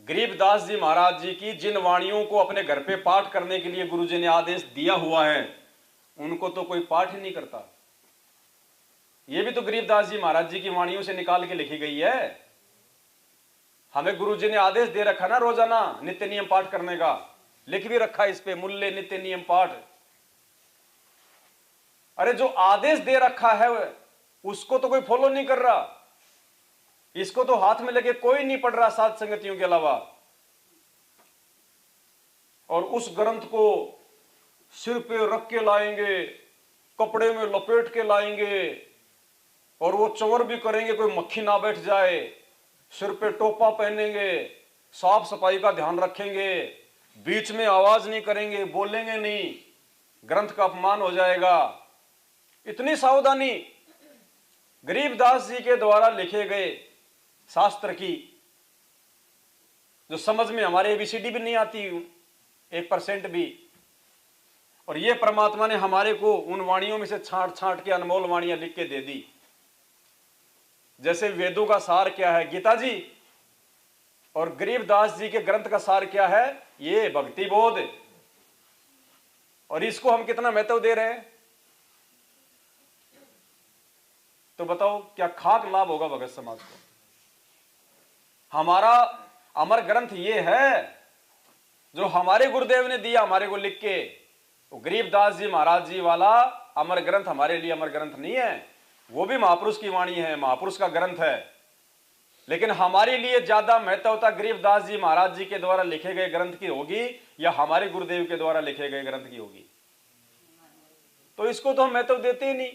गरीबदास जी महाराज जी की जिन वाणियों को अपने घर पे पाठ करने के लिए गुरुजी ने आदेश दिया हुआ है, उनको तो कोई पाठ ही नहीं करता। ये भी तो गरीबदास जी महाराज जी की वाणियों से निकाल के लिखी गई है। हमें गुरुजी ने आदेश दे रखा ना रोजाना नित्य नियम पाठ करने का, लिख भी रखा इस पे मूल्य नित्य नियम पाठ। अरे जो आदेश दे रखा है उसको तो कोई फॉलो नहीं कर रहा, इसको तो हाथ में लेके कोई नहीं पढ़ रहा साध संगतियों के अलावा। और उस ग्रंथ को सिर पे रख के लाएंगे, कपड़े में लपेट के लाएंगे, और वो चवर भी करेंगे कोई मक्खी ना बैठ जाए, सिर पे टोपा पहनेंगे, साफ सफाई का ध्यान रखेंगे, बीच में आवाज नहीं करेंगे, बोलेंगे नहीं, ग्रंथ का अपमान हो जाएगा। इतनी सावधानी गरीबदास जी के द्वारा लिखे गए शास्त्र की, जो समझ में हमारे एबीसीडी भी नहीं आती 1% भी। और ये परमात्मा ने हमारे को उन वाणियों में से छांट छांट के अनमोल वाणियां लिख के दे दी। जैसे वेदों का सार क्या है, गीता जी, और गरीबदास जी के ग्रंथ का सार क्या है, ये भक्ति बोध। और इसको हम कितना महत्व दे रहे हैं, तो बताओ क्या खाक लाभ होगा भगत समाज को। हमारा अमर ग्रंथ ये है जो हमारे गुरुदेव ने दिया हमारे को लिख के। तो गरीबदास जी महाराज जी वाला अमर ग्रंथ हमारे लिए अमर ग्रंथ नहीं है, वो भी महापुरुष की वाणी है, महापुरुष का ग्रंथ है। लेकिन हमारे लिए ज्यादा महत्वता गरीबदास जी महाराज जी के द्वारा लिखे गए ग्रंथ की होगी या हमारे गुरुदेव के द्वारा लिखे गए ग्रंथ की होगी। तो इसको तो हम महत्व देते ही नहीं।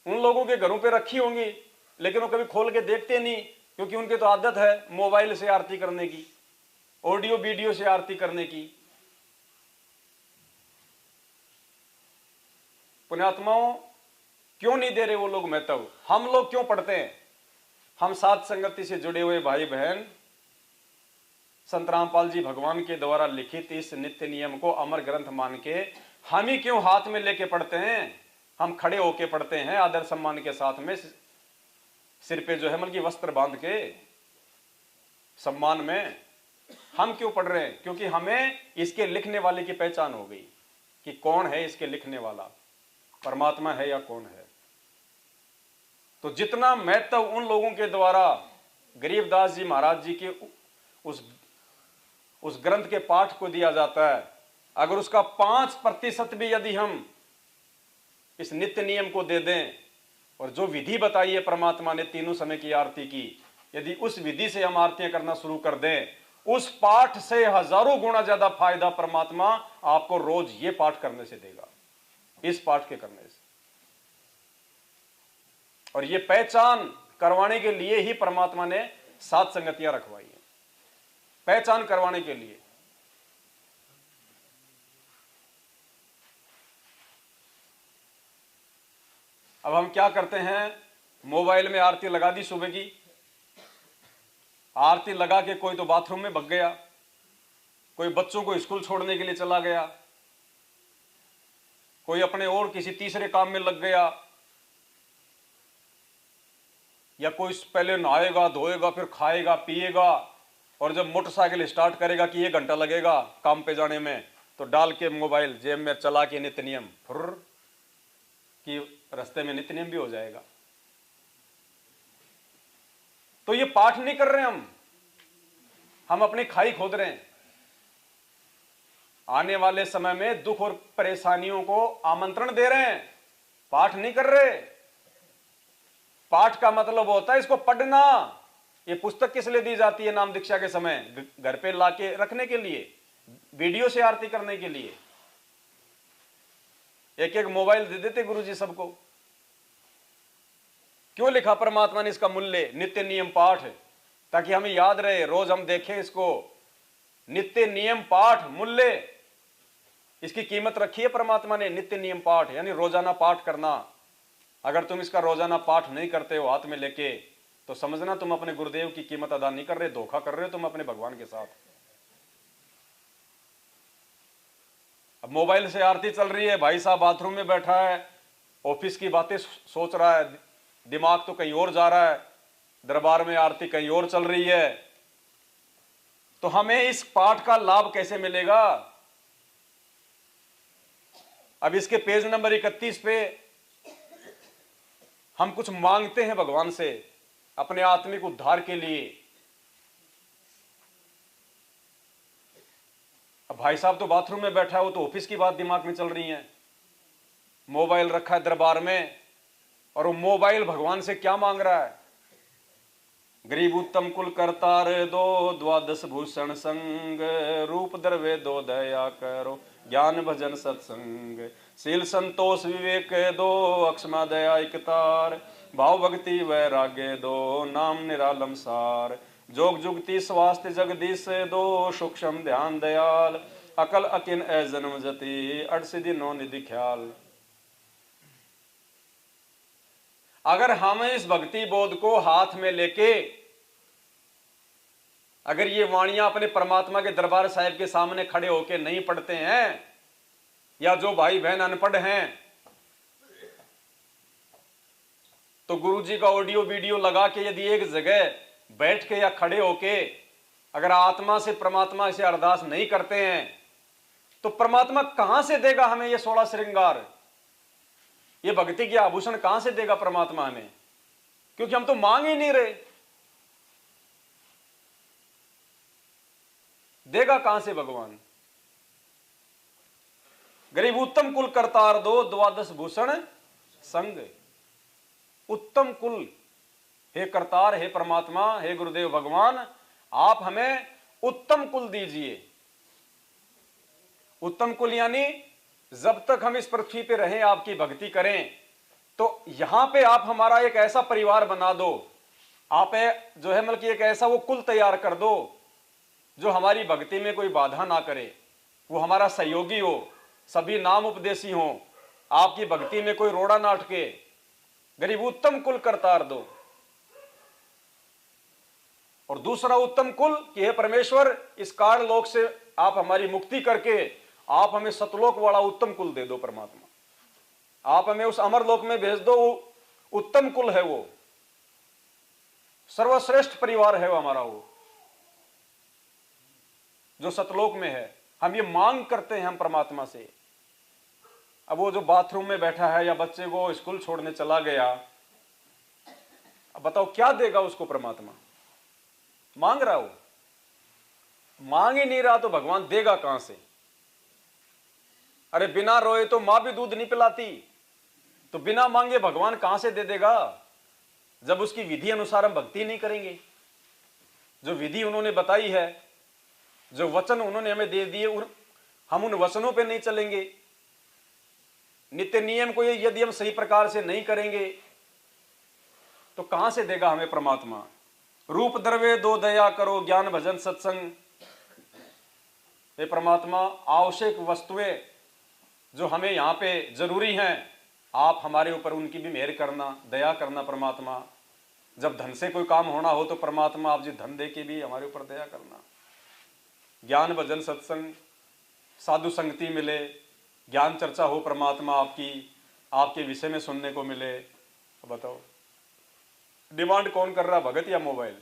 उन लोगों के घरों पे रखी होंगी लेकिन वो कभी खोल के देखते नहीं, क्योंकि उनकी तो आदत है मोबाइल से आरती करने की, ऑडियो वीडियो से आरती करने की। पुण्यात्माओं, क्यों नहीं दे रहे वो लोग महत्व, हम लोग क्यों पढ़ते हैं। हम साध संगति से जुड़े हुए भाई बहन संत रामपाल जी भगवान के द्वारा लिखित इस नित्य नियम को अमर ग्रंथ मान के हम ही क्यों हाथ में लेके पढ़ते हैं। हम खड़े होके पढ़ते हैं आदर सम्मान के साथ में, सिर पे जो है मतलब की वस्त्र बांध के सम्मान में। हम क्यों पढ़ रहे हैं, क्योंकि हमें इसके लिखने वाले की पहचान हो गई कि कौन है इसके लिखने वाला, परमात्मा है या कौन है। तो जितना महत्व उन लोगों के द्वारा गरीबदास जी महाराज जी के उस ग्रंथ के पाठ को दिया जाता है, अगर उसका 5% भी यदि हम इस नित्य नियम को दे दें, और जो विधि बताई है परमात्मा ने तीनों समय की आरती की, यदि उस विधि से हम आरतियां करना शुरू कर दें, उस पाठ से हजारों गुना ज्यादा फायदा परमात्मा आपको रोज ये पाठ करने से देगा, इस पाठ के करने से। और ये पहचान करवाने के लिए ही परमात्मा ने सात संगतियां रखवाई है, पहचान करवाने के लिए। अब हम क्या करते हैं, मोबाइल में आरती लगा दी, सुबह की आरती लगा के कोई तो बाथरूम में भग गया, कोई बच्चों को स्कूल छोड़ने के लिए चला गया, कोई अपने और किसी तीसरे काम में लग गया, या कोई पहले नहाएगा धोएगा फिर खाएगा पिएगा, और जब मोटरसाइकिल स्टार्ट करेगा कि 1 घंटा लगेगा काम पे जाने में, तो डाल के मोबाइल जेब में चला के नित्य नियम फुर्र कि रास्ते में नित्य नियम भी हो जाएगा। तो ये पाठ नहीं कर रहे हम अपनी खाई खोद रहे हैं। आने वाले समय में दुख और परेशानियों को आमंत्रण दे रहे हैं, पाठ नहीं कर रहे। पाठ का मतलब होता है इसको पढ़ना। ये पुस्तक किस लिए दी जाती है नाम दीक्षा के समय, घर पे लाके रखने के लिए, वीडियो से आरती करने के लिए। एक एक मोबाइल दे देते गुरुजी सबको। क्यों लिखा परमात्मा ने इसका मूल्य, नित्य नियम पाठ, ताकि हमें याद रहे, रोज हम देखें इसको। नित्य नियम पाठ मूल्य, इसकी कीमत रखी है परमात्मा ने। नित्य नियम पाठ यानी रोजाना पाठ करना। अगर तुम इसका रोजाना पाठ नहीं करते हो हाथ में लेके, तो समझना तुम अपने गुरुदेव की कीमत अदा नहीं कर रहे, धोखा कर रहे हो तुम अपने भगवान के साथ। अब मोबाइल से आरती चल रही है, भाई साहब बाथरूम में बैठा है, ऑफिस की बातें सोच रहा है, दिमाग तो कहीं और जा रहा है, दरबार में आरती कहीं और चल रही है, तो हमें इस पाठ का लाभ कैसे मिलेगा? अब इसके पेज नंबर 31 पे हम कुछ मांगते हैं भगवान से अपने आत्मिक उद्धार के लिए। अब भाई साहब तो बाथरूम में बैठा है, वो तो ऑफिस की बात दिमाग में चल रही है, मोबाइल रखा है दरबार में, और वो मोबाइल भगवान से क्या मांग रहा है? गरीब उत्तम कुल करतार दो, द्वादश भूषण संग, रूप द्रव्य दो दया करो, ज्ञान भजन सत्संग, शील संतोष विवेक दो, अक्षमा दया इकतार, भाव भक्ति वैराग्य दो, नाम निरालम सार, जोग जुगति स्वास्थ्य जगदीश दो, सूक्ष्म ध्यान दयाल, अकल अकिन ए जन्म जति, अट सिद्धि नो निधि ख्याल। अगर हम इस भक्ति बोध को हाथ में लेके अगर ये वाणियां अपने परमात्मा के दरबार साहिब के सामने खड़े होके नहीं पढ़ते हैं, या जो भाई बहन अनपढ़ हैं, तो गुरु जी का ऑडियो वीडियो लगा के यदि एक जगह बैठ के या खड़े होके अगर आत्मा से परमात्मा से अरदास नहीं करते हैं, तो परमात्मा कहां से देगा हमें ये 16 श्रृंगार, ये भक्ति के आभूषण कहां से देगा परमात्मा हमें? क्योंकि हम तो मांग ही नहीं रहे। देगा कहां से भगवान? गरीब उत्तम कुल करतार दो, द्वादश भूषण संग। उत्तम कुल, हे करतार, हे परमात्मा, हे गुरुदेव भगवान, आप हमें उत्तम कुल दीजिए। उत्तम कुल यानी जब तक हम इस पृथ्वी पे रहें, आपकी भक्ति करें, तो यहां पे आप हमारा एक ऐसा परिवार बना दो, आप जो है मतलब कि एक ऐसा वो कुल तैयार कर दो जो हमारी भक्ति में कोई बाधा ना करे, वो हमारा सहयोगी हो, सभी नाम उपदेशी हो, आपकी भक्ति में कोई रोड़ा ना अटके। गरीब उत्तम कुल करतार दो। और दूसरा उत्तम कुल कि हे परमेश्वर, इस कार लोक से आप हमारी मुक्ति करके आप हमें सतलोक वाला उत्तम कुल दे दो। परमात्मा, आप हमें उस अमर लोक में भेज दो। उत्तम कुल है वो, सर्वश्रेष्ठ परिवार है वो हमारा, वो जो सतलोक में है। हम ये मांग करते हैं हम परमात्मा से। अब वो जो बाथरूम में बैठा है या बच्चे को स्कूल छोड़ने चला गया, अब बताओ क्या देगा उसको परमात्मा? मांग रहा हो, मांग ही नहीं रहा तो भगवान देगा कहां से? अरे बिना रोए तो मां भी दूध नहीं पिलाती, तो बिना मांगे भगवान कहां से दे देगा? जब उसकी विधि अनुसार हम भक्ति नहीं करेंगे, जो विधि उन्होंने बताई है, जो वचन उन्होंने हमें दे दिए, हम उन वचनों पे नहीं चलेंगे, नित्य नियम को यदि हम सही प्रकार से नहीं करेंगे, तो कहां से देगा हमें परमात्मा? रूप द्रव्य दो दया करो, ज्ञान भजन सत्संग। हे परमात्मा, आवश्यक वस्तुएं जो हमें यहां पे जरूरी हैं, आप हमारे ऊपर उनकी भी मेहर करना, दया करना। परमात्मा, जब धन से कोई काम होना हो तो परमात्मा आप जी धन दे के भी हमारे ऊपर दया करना। ज्ञान भजन सत्संग, साधु संगति मिले, ज्ञान चर्चा हो परमात्मा आपकी, आपके विषय में सुनने को मिले। बताओ डिमांड कौन कर रहा, भगत या मोबाइल?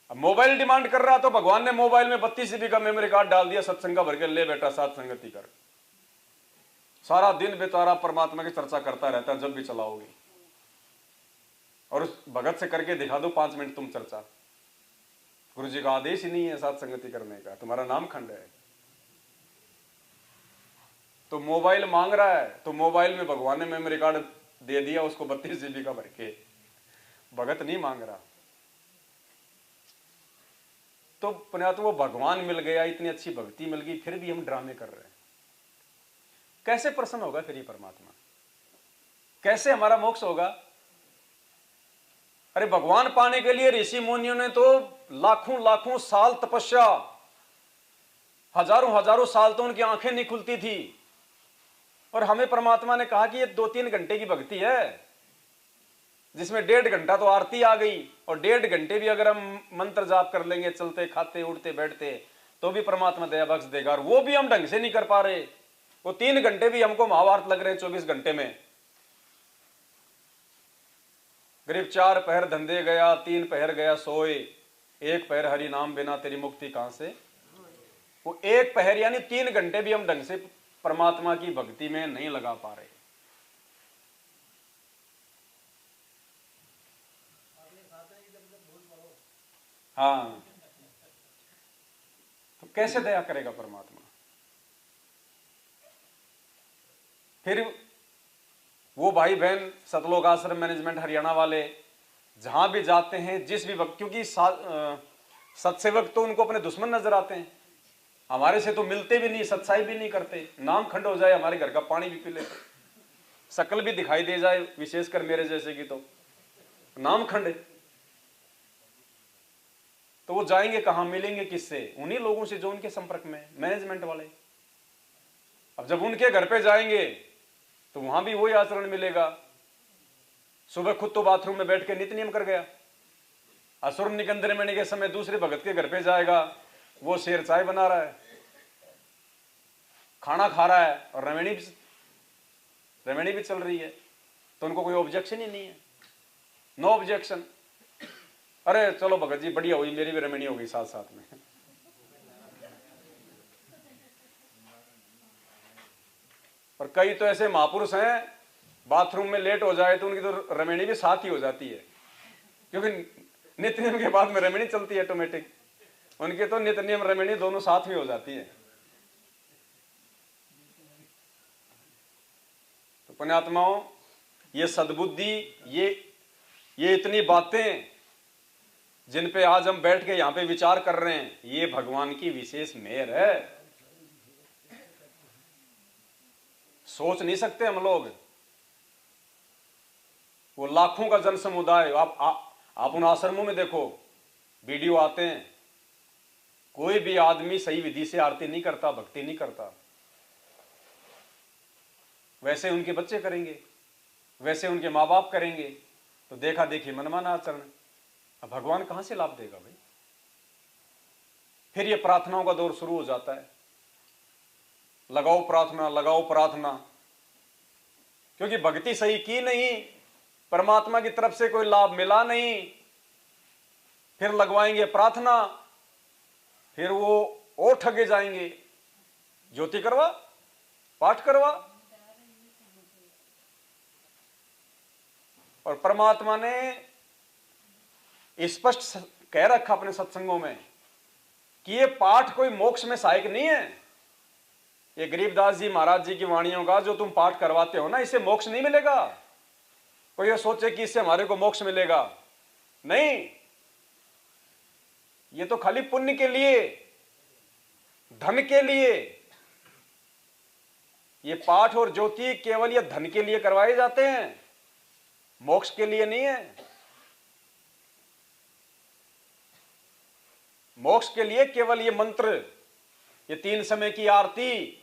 अब मोबाइल डिमांड कर रहा तो भगवान ने मोबाइल में 32 GB का मेमोरी कार्ड डाल दिया, सत्संग का भर के ले बेटा साथ संगति कर। सारा दिन बेचारा परमात्मा की चर्चा करता रहता है जब भी चलाओगे, और उस भगत से करके दिखा दो 5 मिनट तुम चर्चा। गुरु जी का आदेश ही नहीं है साथ संगति करने का, तुम्हारा नाम खंड है। तो मोबाइल मांग रहा है, तो मोबाइल में भगवान ने मेमोरी कार्ड दे दिया उसको 32 GB का भर के। भगत नहीं मांग रहा, तो पुण्यात्मा वो भगवान मिल गया, इतनी अच्छी भक्ति मिल गई, फिर भी हम ड्रामे कर रहे हैं। कैसे प्रसन्न होगा फिर ये परमात्मा? कैसे हमारा मोक्ष होगा? अरे भगवान पाने के लिए ऋषि मुनियों ने तो लाखों लाखों साल तपस्या, हजारों हजारों साल तो उनकी आंखें नहीं खुलती थी, और हमें परमात्मा ने कहा कि ये 2-3 घंटे की भक्ति है, जिसमें 1.5 घंटा तो आरती आ गई, और 1.5 घंटे भी अगर हम मंत्र जाप कर लेंगे, चलते खाते उठते बैठते, तो भी परमात्मा दया बख्श देगा। और वो भी हम ढंग से नहीं कर पा रहे, वो 3 घंटे भी हमको महाभारत लग रहे हैं 24 घंटे में। गरीब 4 पहर धंधे गया, 3 पहर गया सोए, एक पहर हरि नाम बिना तेरी मुक्ति कहां से। वो एक पहर यानी 3 घंटे भी हम ढंग से परमात्मा की भक्ति में नहीं लगा पा रहे। हाँ, तो कैसे दया करेगा परमात्मा। फिर वो भाई बहन सतलोक आश्रम मैनेजमेंट हरियाणा वाले जहां भी जाते हैं, जिस भी वक्त, क्योंकि सत्सेवक तो उनको अपने दुश्मन नजर आते हैं, हमारे से तो मिलते भी नहीं, सत्साई भी नहीं करते, नाम खंड हो जाए हमारे घर का पानी भी पी लेते, शकल भी दिखाई दे जाए, विशेषकर मेरे जैसे की तो नाम खंड है। तो वो जाएंगे कहां, मिलेंगे किससे? उन्हीं लोगों से जो उनके संपर्क में, मैनेजमेंट वाले। अब जब उनके घर पे जाएंगे तो वहां भी वही आचरण मिलेगा। सुबह खुद तो बाथरूम में बैठ के नित्य नियम कर गया, असुर निकंदर मणि के समय दूसरे भगत के घर पे जाएगा, वो शेर चाय बना रहा है, खाना खा रहा है और रमणी भी चल रही है, तो उनको कोई ऑब्जेक्शन ही नहीं है, नो ऑब्जेक्शन। अरे चलो भगत जी बढ़िया हुई, मेरी भी रमणी होगी साथ साथ में। पर कई तो ऐसे महापुरुष हैं, बाथरूम में लेट हो जाए तो उनकी तो रमणी भी साथ ही हो जाती है, क्योंकि नित्य नियम के बाद में रमणी चलती है ऑटोमेटिक, उनके तो नित्य नियम रमणी दोनों साथ में हो जाती है। तो पुण्यात्माओं, ये सद्बुद्धि, ये इतनी बातें जिन पे आज हम बैठ के यहां पे विचार कर रहे हैं, ये भगवान की विशेष मेहर है। सोच नहीं सकते हम लोग। वो लाखों का जन समुदाय, आप उन आश्रमों में देखो, वीडियो आते हैं, कोई भी आदमी सही विधि से आरती नहीं करता, भक्ति नहीं करता। वैसे उनके बच्चे करेंगे, वैसे उनके माँ बाप करेंगे, तो देखा देखी मनमाना आचरण। अब भगवान कहां से लाभ देगा भाई? फिर ये प्रार्थनाओं का दौर शुरू हो जाता है, लगाओ प्रार्थना, लगाओ प्रार्थना, क्योंकि भक्ति सही की नहीं, परमात्मा की तरफ से कोई लाभ मिला नहीं, फिर लगवाएंगे प्रार्थना, फिर वो और ठगे जाएंगे, ज्योति करवा, पाठ करवा। और परमात्मा ने स्पष्ट कह रखा अपने सत्संगों में कि ये पाठ कोई मोक्ष में सहायक नहीं है। ये गरीबदास जी महाराज जी की वाणियों का जो तुम पाठ करवाते हो ना, इससे मोक्ष नहीं मिलेगा। कोई ये सोचे कि इससे हमारे को मोक्ष मिलेगा, नहीं, ये तो खाली पुण्य के लिए, धन के लिए। ये पाठ और ज्योति केवल ये धन के लिए करवाए जाते हैं, मोक्ष के लिए नहीं है। मोक्ष के लिए केवल ये मंत्र, ये 3 समय की आरती,